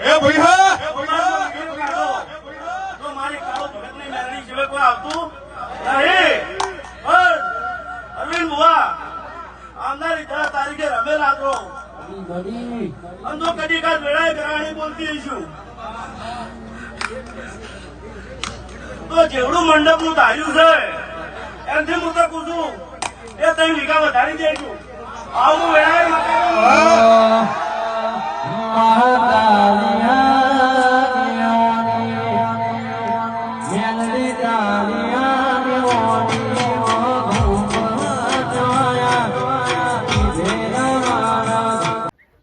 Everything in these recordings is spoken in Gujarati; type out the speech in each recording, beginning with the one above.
એ ભૈયા તો મારી કાળો ભગતની મેરડી સિવાય કોઈ આવતું નહીં. પણ અરવિંદ બુવા આવનારી 10 તારીખે રમેલ આદરો અંધો કદી કાલ વેળાએ કરાણી બોલતી હઈશું. તો જેવડું મંડપ નું ધાર્યું છે એમથી હું તો કહું છું એ 3 વીઘા વધારી દેજો. આવું વેળાએ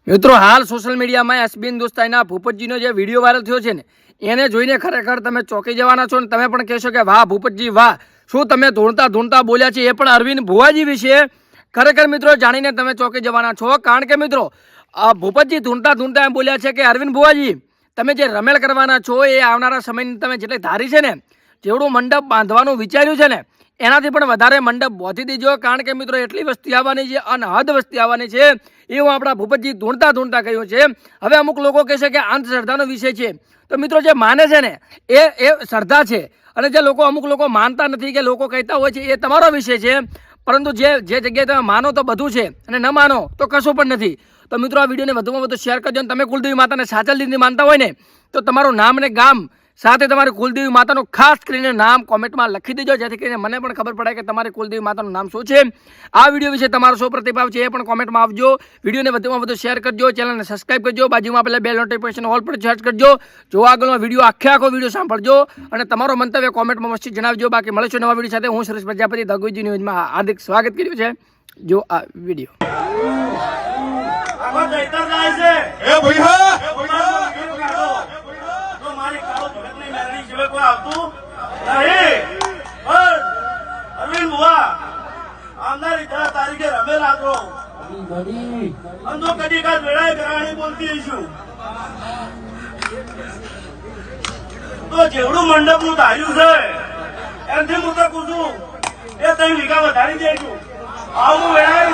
મિત્રો હાલ સોશિયલ મીડિયામાં એસબીએન દોસ્તાઈના ભૂપતજીનો જે વિડીયો વાયરલ થયો છે ને એને જોઈને ખરેખર તમે ચોંકી જવાના છો ને તમે પણ કહેશો કે વાહ ભૂપતજી વાહ, શું તમે ધૂણતા બોલ્યા છે, એ પણ અરવિંદ ભુવાજી વિશે. ખરેખર મિત્રો જાણીને તમે ચોંકી જવાના છો, કારણ કે મિત્રો ભૂપતજી ધૂણતા એમ બોલ્યા છે કે અરવિંદ ભુવાજી તમે જે રમેલ કરવાના છો એ આવનારા સમયની તમે જેટલી ધારી છે ને, જેવડું મંડપ બાંધવાનું વિચાર્યું છે ને એનાથી પણ વધારે મંડપ બાંધી દેજો, કારણ કે મિત્રો એટલી વસ્તી આવવાની છે, અનહદ વસ્તી આવવાની છે એવું આપણા ભૂપતજી ધૂણતા કહ્યું છે. હવે અમુક લોકો કહે છે કે અંધશ્રદ્ધાનો વિષય છે, તો મિત્રો જે માને છે ને એ શ્રદ્ધા છે, અને જે લોકો અમુક લોકો માનતા નથી કે લોકો કહેતા હોય છે એ તમારો વિષય છે. પરંતુ જે જગ્યાએ તમે માનો તો બધું છે અને ન માનો તો કશું પણ નથી. તો મિત્રો આ વિડીયોને વધુમાં વધુ શેર કરજો, અને તમે કુલદેવી માતાને સાચા દિલથી માનતા હોય ને તો તમારું નામ અને ગામ સાથે તમારી કુલદેવી માતાનું ખાસ કરીને નામ કોમેન્ટમાં લખી દેજો, જેથી કરીને મને પણ ખબર પડે કે તમારી કુલદેવી માતાનું નામ શું છે. આ વિડીયો વિશે તમારો શું પ્રતિભાવ છે એ પણ કોમેન્ટમાં આપજો. વિડીયોને વધુમાં વધુ શેર કરજો, ચેનલને સબસ્ક્રાઇબ કરજો, બાજુમાં પહેલાં બેલ નોટિફિકેશન ઓલ પર સર્ચ કરજો. જો આગળનો વિડીયો આખો વિડીયો સાંભળજો અને તમારો મંતવ્ય કોમેન્ટમાં મસ્તી જણાવજો. બાકી મળીશું નવા વિડીયો સાથે. હું સુરેશ પ્રજાપતિ દગુજી ન્યૂઝમાં હાર્દિક સ્વાગત કર્યું છે. જો આ વિડીયો એ ભૈયા મારી કાળો ભગતની મેરડી સિવાય કોઈ આવતું નહીં. પણ અરવિંદ બુવા આવનારી 10 તારીખે રમેલ આદરો અંધો કદી કાલ વેળાએ કરાણી બોલતી હઈશું. તો જેવડું મંડપ નું ધાર્યું છે એમથી હું તો કહું છું એ 3 વીઘા વધારી દેજો. આવું વેળાએ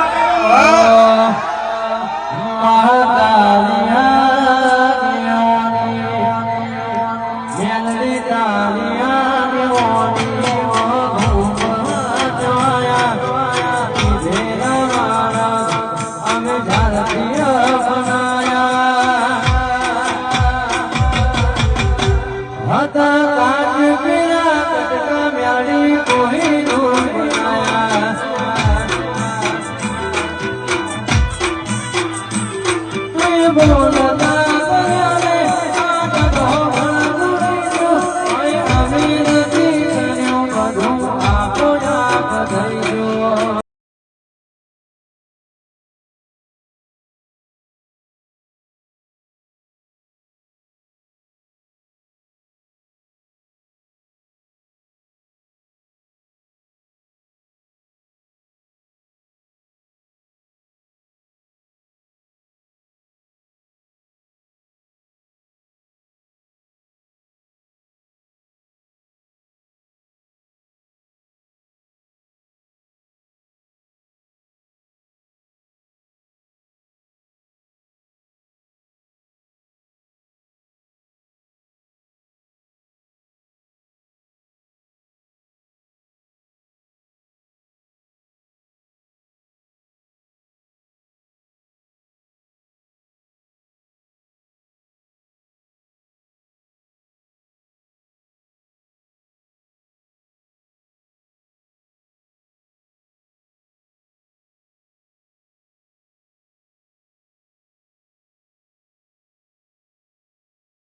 બોલો